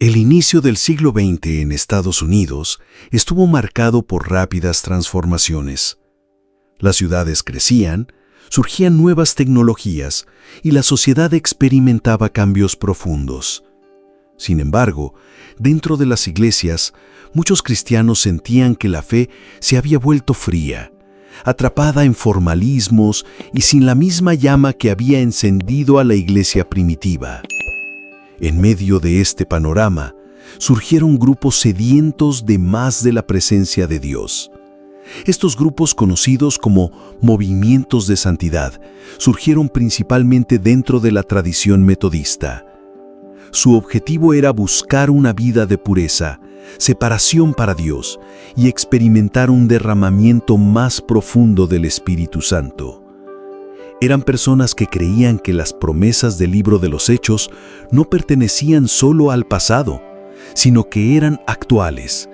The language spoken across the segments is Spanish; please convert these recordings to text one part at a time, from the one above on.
El inicio del siglo XX en Estados Unidos estuvo marcado por rápidas transformaciones. Las ciudades crecían, surgían nuevas tecnologías y la sociedad experimentaba cambios profundos. Sin embargo, dentro de las iglesias, muchos cristianos sentían que la fe se había vuelto fría, atrapada en formalismos y sin la misma llama que había encendido a la iglesia primitiva. En medio de este panorama, surgieron grupos sedientos de más de la presencia de Dios. Estos grupos, conocidos como movimientos de santidad, surgieron principalmente dentro de la tradición metodista. Su objetivo era buscar una vida de pureza, separación para Dios y experimentar un derramamiento más profundo del Espíritu Santo. Eran personas que creían que las promesas del libro de los Hechos no pertenecían solo al pasado, sino que eran actuales.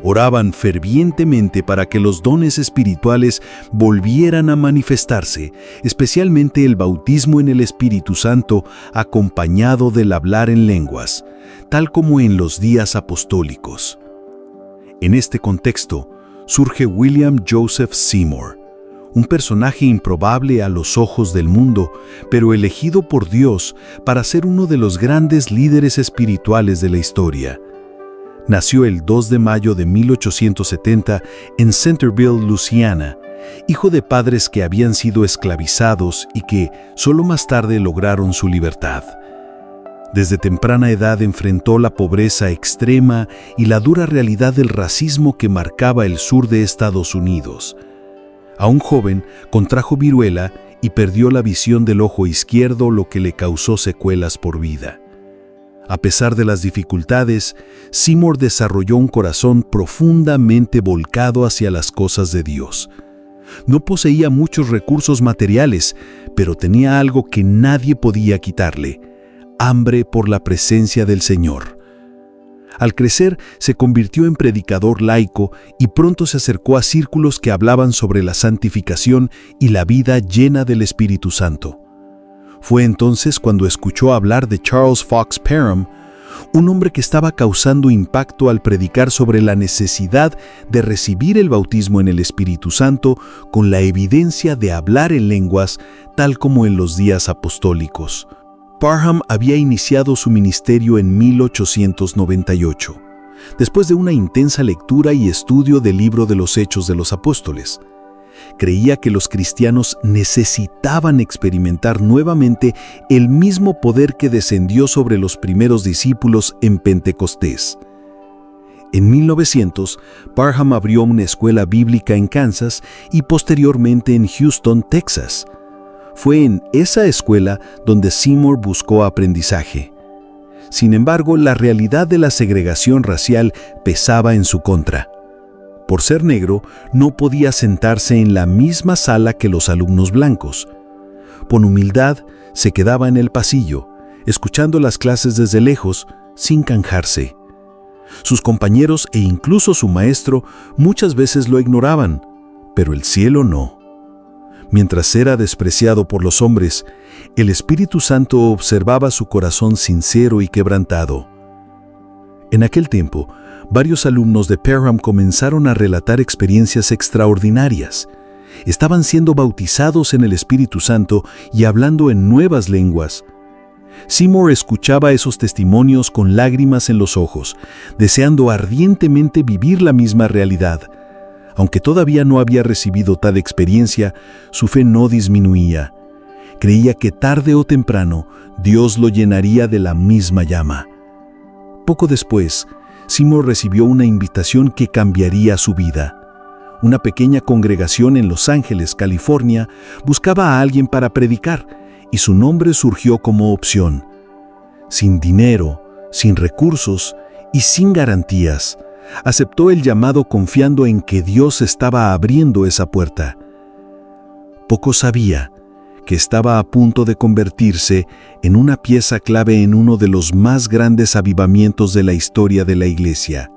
Oraban fervientemente para que los dones espirituales volvieran a manifestarse, especialmente el bautismo en el Espíritu Santo acompañado del hablar en lenguas, tal como en los días apostólicos. En este contexto surge William Joseph Seymour, un personaje improbable a los ojos del mundo, pero elegido por Dios para ser uno de los grandes líderes espirituales de la historia. Nació el 2 de mayo de 1870 en Centerville, Luisiana, hijo de padres que habían sido esclavizados y que solo más tarde lograron su libertad. Desde temprana edad enfrentó la pobreza extrema y la dura realidad del racismo que marcaba el sur de Estados Unidos. Aún joven, contrajo viruela y perdió la visión del ojo izquierdo, lo que le causó secuelas por vida. A pesar de las dificultades, Seymour desarrolló un corazón profundamente volcado hacia las cosas de Dios. No poseía muchos recursos materiales, pero tenía algo que nadie podía quitarle: hambre por la presencia del Señor. Al crecer, se convirtió en predicador laico y pronto se acercó a círculos que hablaban sobre la santificación y la vida llena del Espíritu Santo. Fue entonces cuando escuchó hablar de Charles Fox Parham, un hombre que estaba causando impacto al predicar sobre la necesidad de recibir el bautismo en el Espíritu Santo con la evidencia de hablar en lenguas, tal como en los días apostólicos. Parham había iniciado su ministerio en 1898, después de una intensa lectura y estudio del libro de los Hechos de los Apóstoles. Creía que los cristianos necesitaban experimentar nuevamente el mismo poder que descendió sobre los primeros discípulos en Pentecostés. En 1900, Parham abrió una escuela bíblica en Kansas y posteriormente en Houston, Texas. Fue en esa escuela donde Seymour buscó aprendizaje. Sin embargo, la realidad de la segregación racial pesaba en su contra. Por ser negro, no podía sentarse en la misma sala que los alumnos blancos. Por humildad, se quedaba en el pasillo, escuchando las clases desde lejos, sin canjarse. Sus compañeros e incluso su maestro muchas veces lo ignoraban, pero el cielo no. Mientras era despreciado por los hombres, el Espíritu Santo observaba su corazón sincero y quebrantado. En aquel tiempo, varios alumnos de Parham comenzaron a relatar experiencias extraordinarias. Estaban siendo bautizados en el Espíritu Santo y hablando en nuevas lenguas. Seymour escuchaba esos testimonios con lágrimas en los ojos, deseando ardientemente vivir la misma realidad. Aunque todavía no había recibido tal experiencia, su fe no disminuía. Creía que tarde o temprano Dios lo llenaría de la misma llama. Poco después, Seymour recibió una invitación que cambiaría su vida. Una pequeña congregación en Los Ángeles, California, buscaba a alguien para predicar, y su nombre surgió como opción. Sin dinero, sin recursos y sin garantías, aceptó el llamado confiando en que Dios estaba abriendo esa puerta. Poco sabía que estaba a punto de convertirse en una pieza clave en uno de los más grandes avivamientos de la historia de la Iglesia.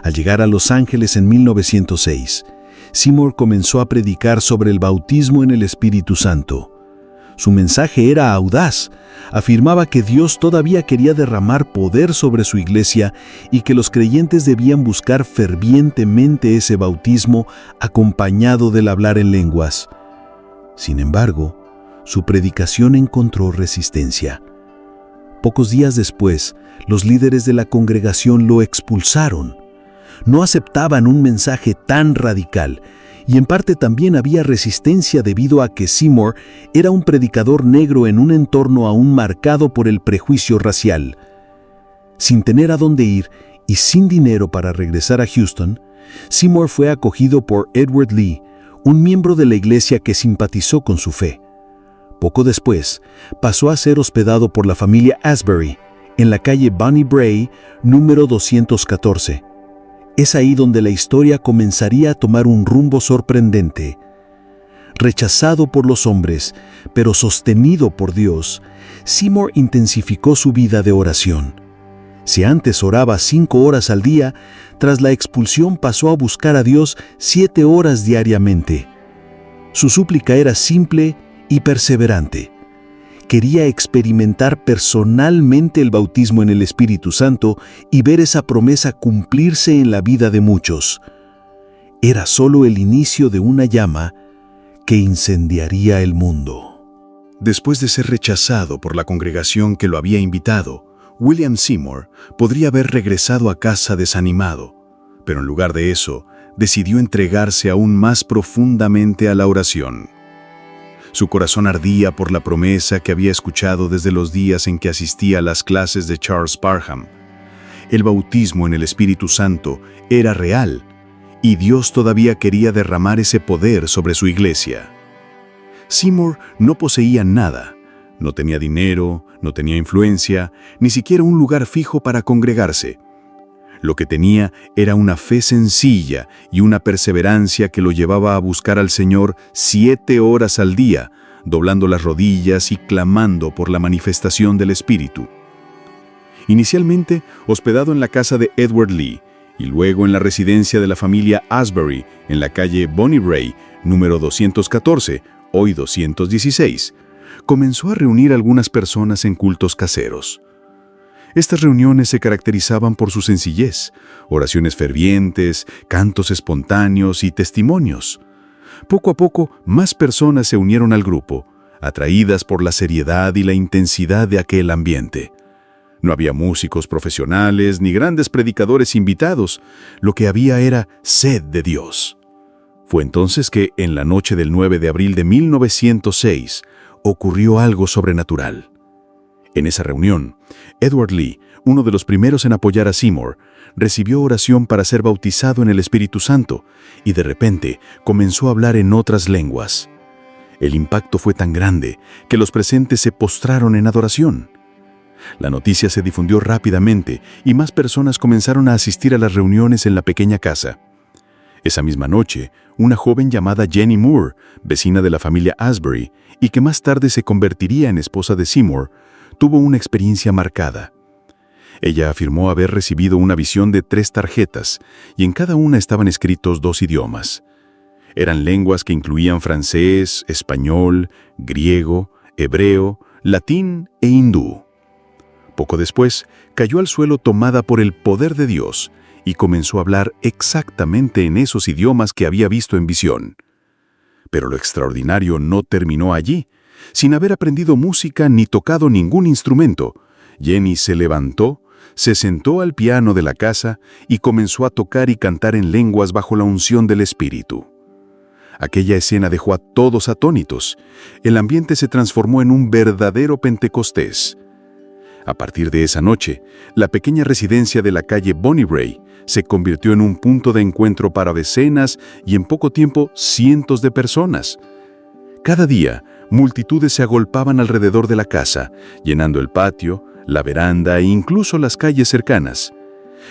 Al llegar a Los Ángeles en 1906, Seymour comenzó a predicar sobre el bautismo en el Espíritu Santo. Su mensaje era audaz. Afirmaba que Dios todavía quería derramar poder sobre su iglesia y que los creyentes debían buscar fervientemente ese bautismo acompañado del hablar en lenguas. Sin embargo, su predicación encontró resistencia. Pocos días después, los líderes de la congregación lo expulsaron. No aceptaban un mensaje tan radical, y en parte también había resistencia debido a que Seymour era un predicador negro en un entorno aún marcado por el prejuicio racial. Sin tener a dónde ir y sin dinero para regresar a Houston, Seymour fue acogido por Edward Lee, un miembro de la iglesia que simpatizó con su fe. Poco después, pasó a ser hospedado por la familia Asbury, en la calle Bonnie Bray, número 214. Es ahí donde la historia comenzaría a tomar un rumbo sorprendente. Rechazado por los hombres, pero sostenido por Dios, Seymour intensificó su vida de oración. Si antes oraba 5 horas al día, tras la expulsión pasó a buscar a Dios 7 horas diariamente. Su súplica era simple y perseverante. Quería experimentar personalmente el bautismo en el Espíritu Santo y ver esa promesa cumplirse en la vida de muchos. Era solo el inicio de una llama que incendiaría el mundo. Después de ser rechazado por la congregación que lo había invitado, William Seymour podría haber regresado a casa desanimado, pero en lugar de eso, decidió entregarse aún más profundamente a la oración. Su corazón ardía por la promesa que había escuchado desde los días en que asistía a las clases de Charles Parham. El bautismo en el Espíritu Santo era real, y Dios todavía quería derramar ese poder sobre su iglesia. Seymour no poseía nada. No tenía dinero, no tenía influencia, ni siquiera un lugar fijo para congregarse. Lo que tenía era una fe sencilla y una perseverancia que lo llevaba a buscar al Señor 7 horas al día, doblando las rodillas y clamando por la manifestación del Espíritu. Inicialmente hospedado en la casa de Edward Lee y luego en la residencia de la familia Asbury en la calle Bonnie Bray, número 214, hoy 216, comenzó a reunir algunas personas en cultos caseros. Estas reuniones se caracterizaban por su sencillez, oraciones fervientes, cantos espontáneos y testimonios. Poco a poco, más personas se unieron al grupo, atraídas por la seriedad y la intensidad de aquel ambiente. No había músicos profesionales ni grandes predicadores invitados, lo que había era sed de Dios. Fue entonces que, en la noche del 9 de abril de 1906, ocurrió algo sobrenatural. En esa reunión, Edward Lee, uno de los primeros en apoyar a Seymour, recibió oración para ser bautizado en el Espíritu Santo y de repente comenzó a hablar en otras lenguas. El impacto fue tan grande que los presentes se postraron en adoración. La noticia se difundió rápidamente y más personas comenzaron a asistir a las reuniones en la pequeña casa. Esa misma noche, una joven llamada Jenny Moore, vecina de la familia Asbury y que más tarde se convertiría en esposa de Seymour, tuvo una experiencia marcada. Ella afirmó haber recibido una visión de 3 tarjetas y en cada una estaban escritos 2 idiomas. Eran lenguas que incluían francés, español, griego, hebreo, latín e hindú. Poco después, cayó al suelo tomada por el poder de Dios y comenzó a hablar exactamente en esos idiomas que había visto en visión. Pero lo extraordinario no terminó allí. Sin haber aprendido música ni tocado ningún instrumento, Jenny se levantó, se sentó al piano de la casa y comenzó a tocar y cantar en lenguas bajo la unción del Espíritu. Aquella escena dejó a todos atónitos. El ambiente se transformó en un verdadero Pentecostés. A partir de esa noche, la pequeña residencia de la calle Bonnie Bray se convirtió en un punto de encuentro para decenas y en poco tiempo cientos de personas. Cada día, multitudes se agolpaban alrededor de la casa, llenando el patio, la veranda e incluso las calles cercanas.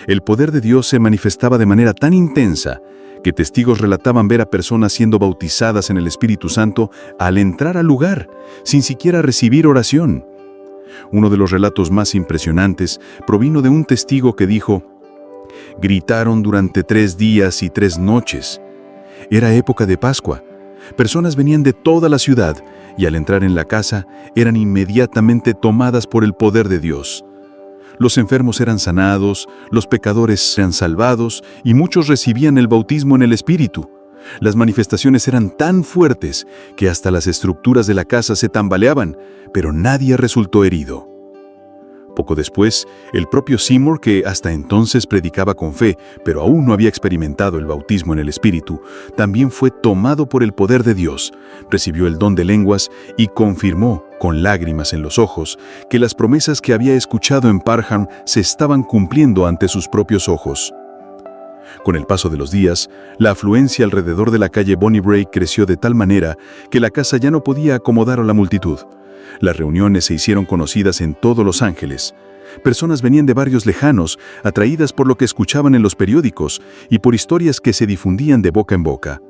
El poder de Dios se manifestaba de manera tan intensa que testigos relataban ver a personas siendo bautizadas en el Espíritu Santo al entrar al lugar, sin siquiera recibir oración. Uno de los relatos más impresionantes provino de un testigo que dijo: «Gritaron durante 3 días y 3 noches. Era época de Pascua. Personas venían de toda la ciudad y al entrar en la casa eran inmediatamente tomadas por el poder de Dios. Los enfermos eran sanados, los pecadores eran salvados y muchos recibían el bautismo en el Espíritu. Las manifestaciones eran tan fuertes que hasta las estructuras de la casa se tambaleaban, pero nadie resultó herido. Poco después, el propio Seymour, que hasta entonces predicaba con fe, pero aún no había experimentado el bautismo en el Espíritu, también fue tomado por el poder de Dios, recibió el don de lenguas y confirmó, con lágrimas en los ojos, que las promesas que había escuchado en Parham se estaban cumpliendo ante sus propios ojos. Con el paso de los días, la afluencia alrededor de la calle Bonnie Brae creció de tal manera que la casa ya no podía acomodar a la multitud. Las reuniones se hicieron conocidas en todo Los Ángeles. Personas venían de barrios lejanos, atraídas por lo que escuchaban en los periódicos y por historias que se difundían de boca en boca.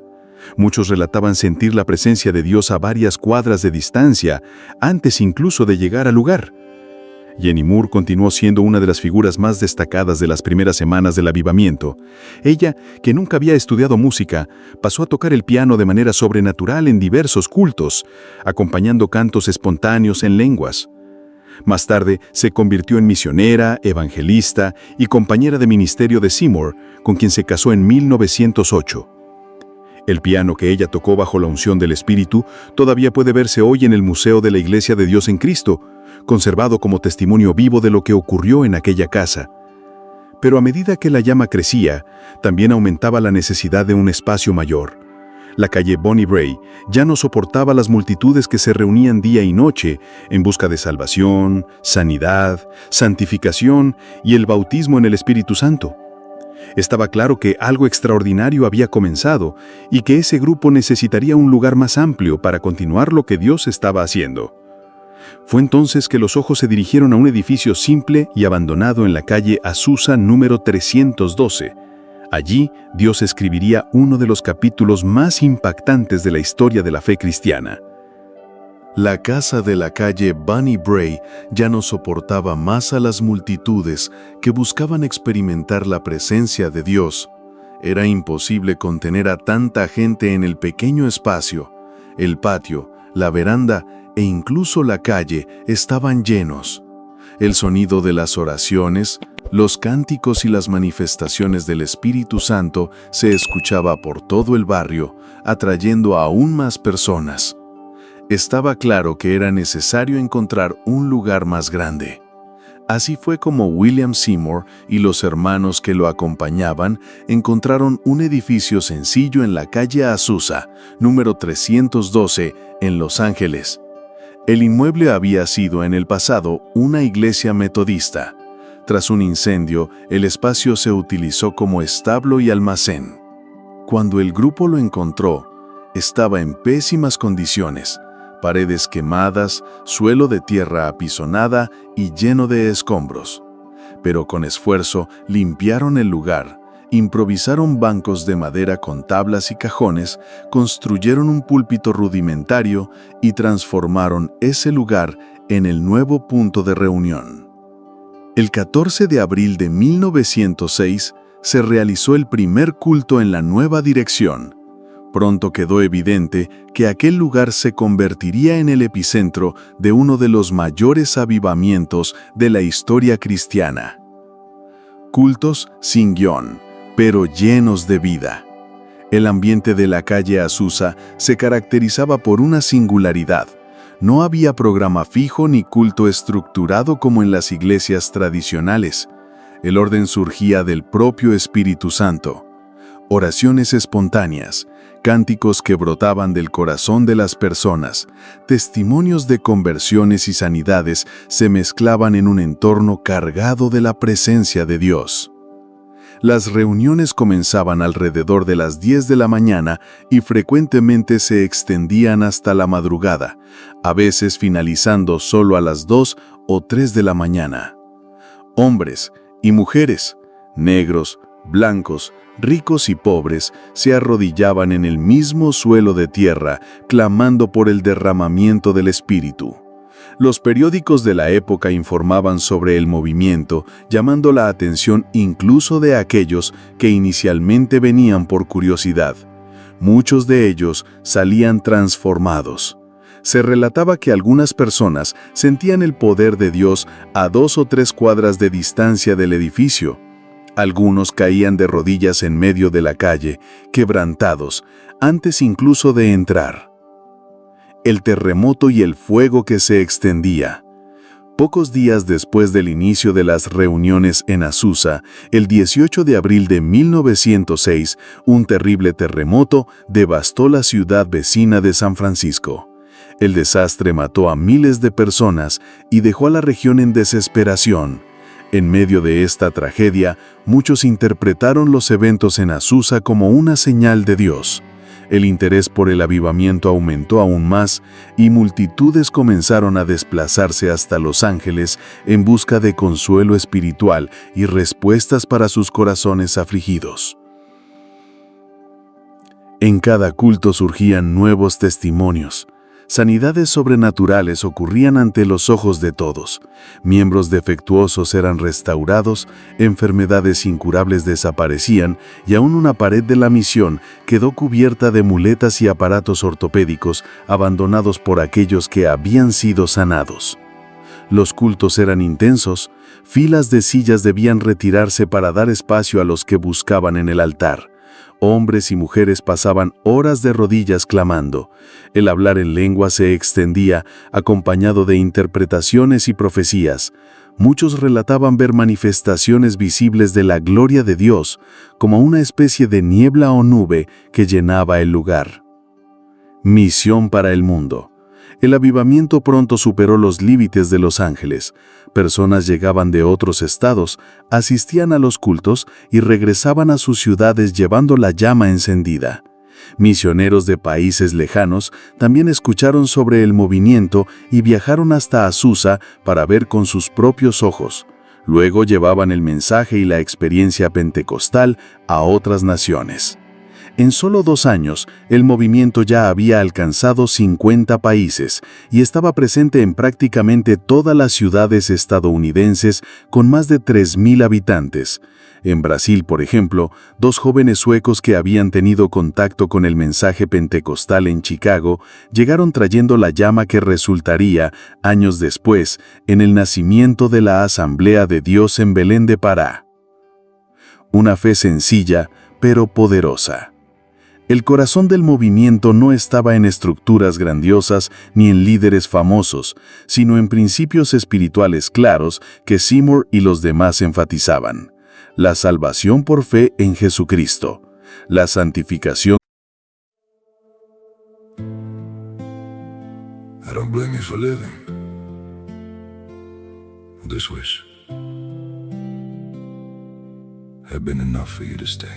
Muchos relataban sentir la presencia de Dios a varias cuadras de distancia, antes incluso de llegar al lugar. Jenny Moore continuó siendo una de las figuras más destacadas de las primeras semanas del avivamiento. Ella, que nunca había estudiado música, pasó a tocar el piano de manera sobrenatural en diversos cultos, acompañando cantos espontáneos en lenguas. Más tarde, se convirtió en misionera, evangelista y compañera de ministerio de Seymour, con quien se casó en 1908. El piano que ella tocó bajo la unción del Espíritu todavía puede verse hoy en el Museo de la Iglesia de Dios en Cristo, conservado como testimonio vivo de lo que ocurrió en aquella casa. Pero a medida que la llama crecía, también aumentaba la necesidad de un espacio mayor. La calle Bonnie Brae ya no soportaba las multitudes que se reunían día y noche en busca de salvación, sanidad, santificación y el bautismo en el Espíritu Santo. Estaba claro que algo extraordinario había comenzado y que ese grupo necesitaría un lugar más amplio para continuar lo que Dios estaba haciendo. Fue entonces que los ojos se dirigieron a un edificio simple y abandonado en la calle Azusa número 312. Allí, Dios escribiría uno de los capítulos más impactantes de la historia de la fe cristiana. La casa de la calle Bonnie Brae ya no soportaba más a las multitudes que buscaban experimentar la presencia de Dios. Era imposible contener a tanta gente en el pequeño espacio. El patio, la veranda e incluso la calle estaban llenos. El sonido de las oraciones, los cánticos y las manifestaciones del Espíritu Santo se escuchaba por todo el barrio, atrayendo a aún más personas. Estaba claro que era necesario encontrar un lugar más grande. Así fue como William Seymour y los hermanos que lo acompañaban encontraron un edificio sencillo en la calle Azusa, número 312, en Los Ángeles. El inmueble había sido en el pasado una iglesia metodista. Tras un incendio, el espacio se utilizó como establo y almacén. Cuando el grupo lo encontró, estaba en pésimas condiciones. Paredes quemadas, suelo de tierra apisonada y lleno de escombros. Pero con esfuerzo limpiaron el lugar, improvisaron bancos de madera con tablas y cajones, construyeron un púlpito rudimentario y transformaron ese lugar en el nuevo punto de reunión. El 14 de abril de 1906 se realizó el primer culto en la nueva dirección. Pronto quedó evidente que aquel lugar se convertiría en el epicentro de uno de los mayores avivamientos de la historia cristiana. Cultos sin guión, pero llenos de vida. El ambiente de la calle Azusa se caracterizaba por una singularidad. No había programa fijo ni culto estructurado como en las iglesias tradicionales. El orden surgía del propio Espíritu Santo. Oraciones espontáneas, cánticos que brotaban del corazón de las personas, testimonios de conversiones y sanidades se mezclaban en un entorno cargado de la presencia de Dios. Las reuniones comenzaban alrededor de las 10 de la mañana y frecuentemente se extendían hasta la madrugada, a veces finalizando solo a las 2 o 3 de la mañana. Hombres y mujeres, negros, blancos, ricos y pobres, se arrodillaban en el mismo suelo de tierra, clamando por el derramamiento del Espíritu. Los periódicos de la época informaban sobre el movimiento, llamando la atención incluso de aquellos que inicialmente venían por curiosidad. Muchos de ellos salían transformados. Se relataba que algunas personas sentían el poder de Dios a 2 o 3 cuadras de distancia del edificio. Algunos caían de rodillas en medio de la calle, quebrantados, antes incluso de entrar. El terremoto y el fuego que se extendía. Pocos días después del inicio de las reuniones en Azusa, el 18 de abril de 1906, un terrible terremoto devastó la ciudad vecina de San Francisco. El desastre mató a miles de personas y dejó a la región en desesperación. En medio de esta tragedia, muchos interpretaron los eventos en Azusa como una señal de Dios. El interés por el avivamiento aumentó aún más y multitudes comenzaron a desplazarse hasta Los Ángeles en busca de consuelo espiritual y respuestas para sus corazones afligidos. En cada culto surgían nuevos testimonios. Sanidades sobrenaturales ocurrían ante los ojos de todos. Miembros defectuosos eran restaurados, enfermedades incurables desaparecían y aún una pared de la misión quedó cubierta de muletas y aparatos ortopédicos abandonados por aquellos que habían sido sanados. Los cultos eran intensos, filas de sillas debían retirarse para dar espacio a los que buscaban en el altar. Hombres y mujeres pasaban horas de rodillas clamando. El hablar en lengua se extendía, acompañado de interpretaciones y profecías. Muchos relataban ver manifestaciones visibles de la gloria de Dios, como una especie de niebla o nube que llenaba el lugar. Misión para el mundo. El avivamiento pronto superó los límites de Los Ángeles. Personas llegaban de otros estados, asistían a los cultos y regresaban a sus ciudades llevando la llama encendida. Misioneros de países lejanos también escucharon sobre el movimiento y viajaron hasta Azusa para ver con sus propios ojos. Luego llevaban el mensaje y la experiencia pentecostal a otras naciones. En solo 2 años, el movimiento ya había alcanzado 50 países y estaba presente en prácticamente todas las ciudades estadounidenses con más de 3.000 habitantes. En Brasil, por ejemplo, 2 jóvenes suecos que habían tenido contacto con el mensaje pentecostal en Chicago llegaron trayendo la llama que resultaría, años después, en el nacimiento de la Asamblea de Dios en Belén de Pará. Una fe sencilla, pero poderosa. El corazón del movimiento no estaba en estructuras grandiosas ni en líderes famosos, sino en principios espirituales claros que Seymour y los demás enfatizaban. La salvación por fe en Jesucristo, la santificación. I don't blame you for living this wish had been enough for you to stay.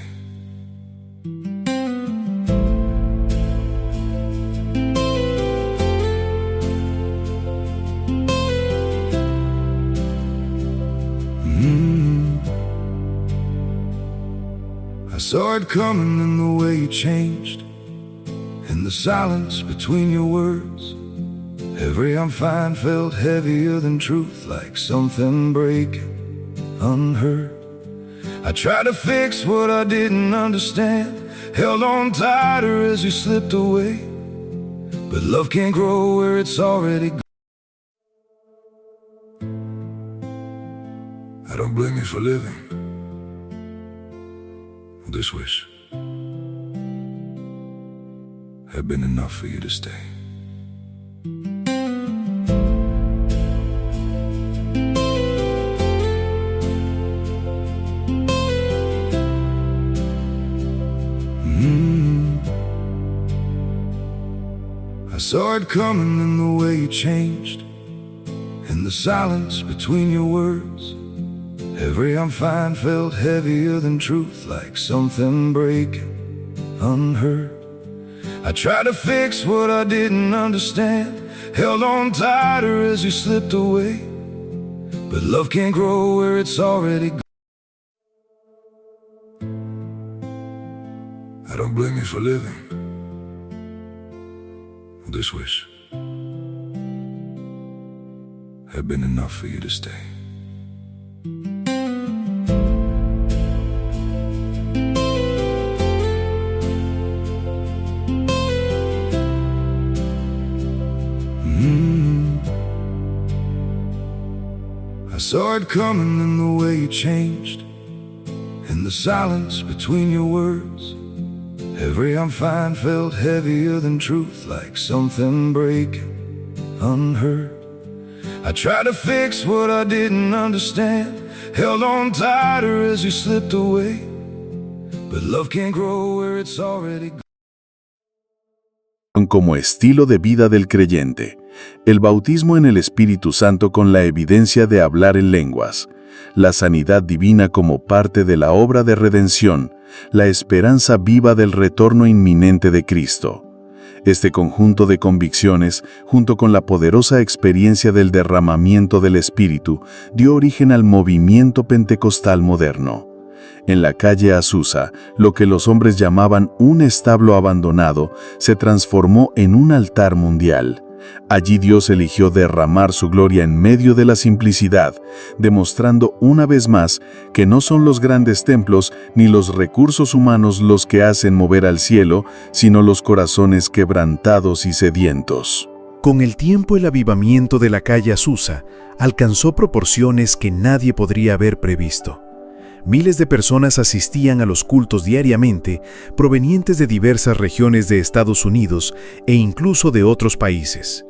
I saw it coming in the way you changed, in the silence between your words. Every I'm fine felt heavier than truth, like something breaking, unheard. I tried to fix what I didn't understand, held on tighter as you slipped away. But love can't grow where it's already gone. I don't blame you for living this wish had been enough for you to stay. I saw it coming in the way you changed, in the silence between your words. Every I'm fine felt heavier than truth, like something breaking, unheard. I tried to fix what I didn't understand, held on tighter as you slipped away. But love can't grow where it's already gone. I don't blame you for living this wish had been enough for you to stay. saw it coming in the way you changed, in the silence between your words. Every I'm fine felt heavier than truth, like something breaking unheard. I tried to fix what I didn't understand, held on tighter as you slipped away, but love can't grow where it's already gone. Como estilo de vida del creyente, el bautismo en el Espíritu Santo con la evidencia de hablar en lenguas, la sanidad divina como parte de la obra de redención, la esperanza viva del retorno inminente de Cristo. Este conjunto de convicciones, junto con la poderosa experiencia del derramamiento del Espíritu, dio origen al movimiento pentecostal moderno. En la calle Azusa, lo que los hombres llamaban un establo abandonado, se transformó en un altar mundial. Allí Dios eligió derramar su gloria en medio de la simplicidad, demostrando una vez más que no son los grandes templos ni los recursos humanos los que hacen mover al cielo, sino los corazones quebrantados y sedientos. Con el tiempo, el avivamiento de la calle Azusa alcanzó proporciones que nadie podría haber previsto. Miles de personas asistían a los cultos diariamente, provenientes de diversas regiones de Estados Unidos e incluso de otros países.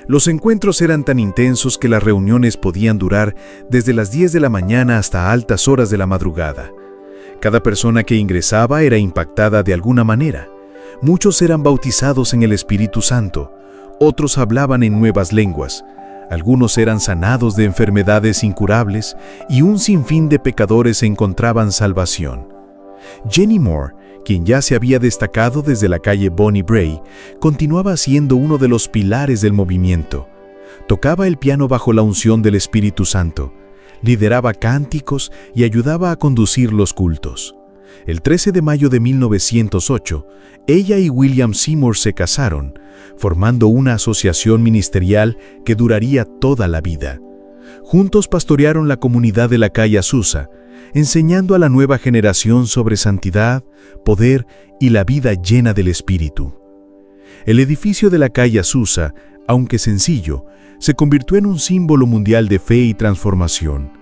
Los encuentros eran tan intensos que las reuniones podían durar desde las 10 de la mañana hasta altas horas de la madrugada. Cada persona que ingresaba era impactada de alguna manera. Muchos eran bautizados en el Espíritu Santo, otros hablaban en nuevas lenguas, algunos eran sanados de enfermedades incurables y un sinfín de pecadores encontraban salvación. Jenny Moore, quien ya se había destacado desde la calle Bonnie Bray, continuaba siendo uno de los pilares del movimiento. Tocaba el piano bajo la unción del Espíritu Santo, lideraba cánticos y ayudaba a conducir los cultos. El 13 de mayo de 1908, ella y William Seymour se casaron, formando una asociación ministerial que duraría toda la vida. Juntos pastorearon la comunidad de la calle Azusa, enseñando a la nueva generación sobre santidad, poder y la vida llena del Espíritu. El edificio de la calle Azusa, aunque sencillo, se convirtió en un símbolo mundial de fe y transformación.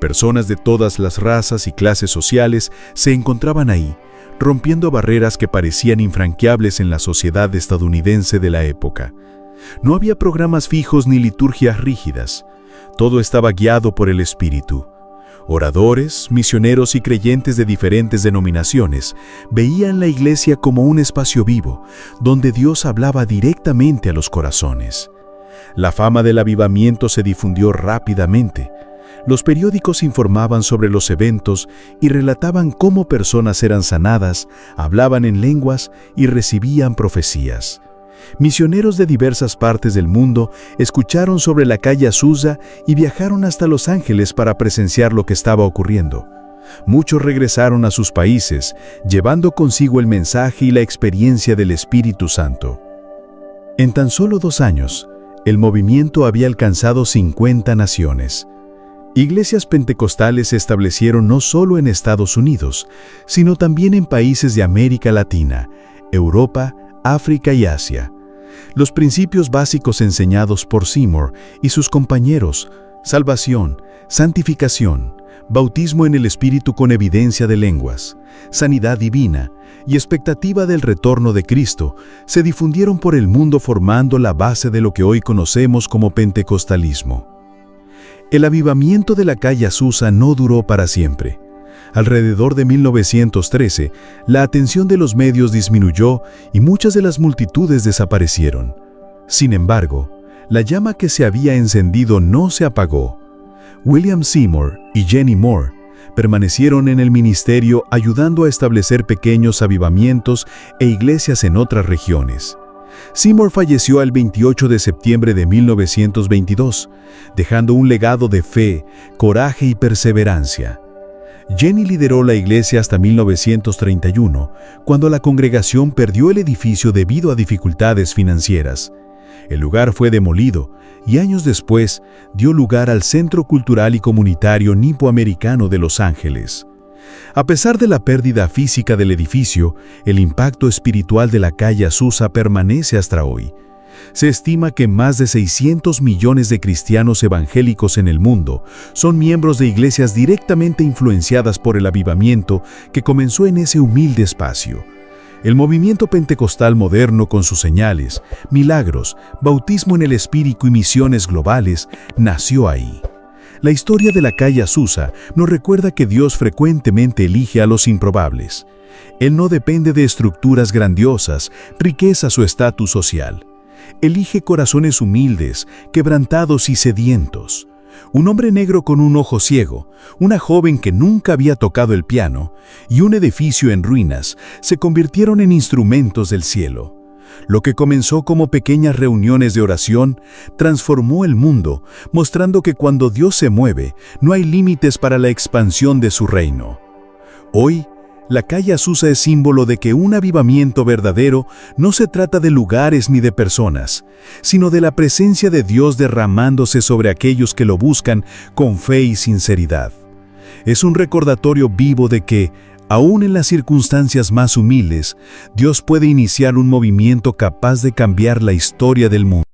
Personas de todas las razas y clases sociales se encontraban ahí, rompiendo barreras que parecían infranqueables en la sociedad estadounidense de la época. No había programas fijos ni liturgias rígidas. Todo estaba guiado por el Espíritu. Oradores, misioneros y creyentes de diferentes denominaciones veían la iglesia como un espacio vivo, donde Dios hablaba directamente a los corazones. La fama del avivamiento se difundió rápidamente. Los periódicos informaban sobre los eventos y relataban cómo personas eran sanadas, hablaban en lenguas y recibían profecías. Misioneros de diversas partes del mundo escucharon sobre la calle Azusa y viajaron hasta Los Ángeles para presenciar lo que estaba ocurriendo. Muchos regresaron a sus países, llevando consigo el mensaje y la experiencia del Espíritu Santo. En tan solo 2 años, el movimiento había alcanzado 50 naciones. Iglesias pentecostales se establecieron no solo en Estados Unidos, sino también en países de América Latina, Europa, África y Asia. Los principios básicos enseñados por Seymour y sus compañeros, salvación, santificación, bautismo en el Espíritu con evidencia de lenguas, sanidad divina y expectativa del retorno de Cristo, se difundieron por el mundo formando la base de lo que hoy conocemos como pentecostalismo. El avivamiento de la calle Azusa no duró para siempre. Alrededor de 1913, la atención de los medios disminuyó y muchas de las multitudes desaparecieron. Sin embargo, la llama que se había encendido no se apagó. William Seymour y Jenny Moore permanecieron en el ministerio ayudando a establecer pequeños avivamientos e iglesias en otras regiones. Seymour falleció el 28 de septiembre de 1922, dejando un legado de fe, coraje y perseverancia. Jenny lideró la iglesia hasta 1931, cuando la congregación perdió el edificio debido a dificultades financieras. El lugar fue demolido y años después dio lugar al Centro Cultural y Comunitario Nipo-Americano de Los Ángeles. A pesar de la pérdida física del edificio, el impacto espiritual de la calle Azusa permanece hasta hoy. Se estima que más de 600 millones de cristianos evangélicos en el mundo son miembros de iglesias directamente influenciadas por el avivamiento que comenzó en ese humilde espacio. El movimiento pentecostal moderno, con sus señales, milagros, bautismo en el Espíritu y misiones globales, nació ahí. La historia de la calle Azusa nos recuerda que Dios frecuentemente elige a los improbables. Él no depende de estructuras grandiosas, riquezas o estatus social. Elige corazones humildes, quebrantados y sedientos. Un hombre negro con un ojo ciego, una joven que nunca había tocado el piano y un edificio en ruinas se convirtieron en instrumentos del cielo. Lo que comenzó como pequeñas reuniones de oración transformó el mundo, mostrando que cuando Dios se mueve, no hay límites para la expansión de su reino. Hoy, la calle Azusa es símbolo de que un avivamiento verdadero no se trata de lugares ni de personas, sino de la presencia de Dios derramándose sobre aquellos que lo buscan con fe y sinceridad. Es un recordatorio vivo de que, aún en las circunstancias más humildes, Dios puede iniciar un movimiento capaz de cambiar la historia del mundo.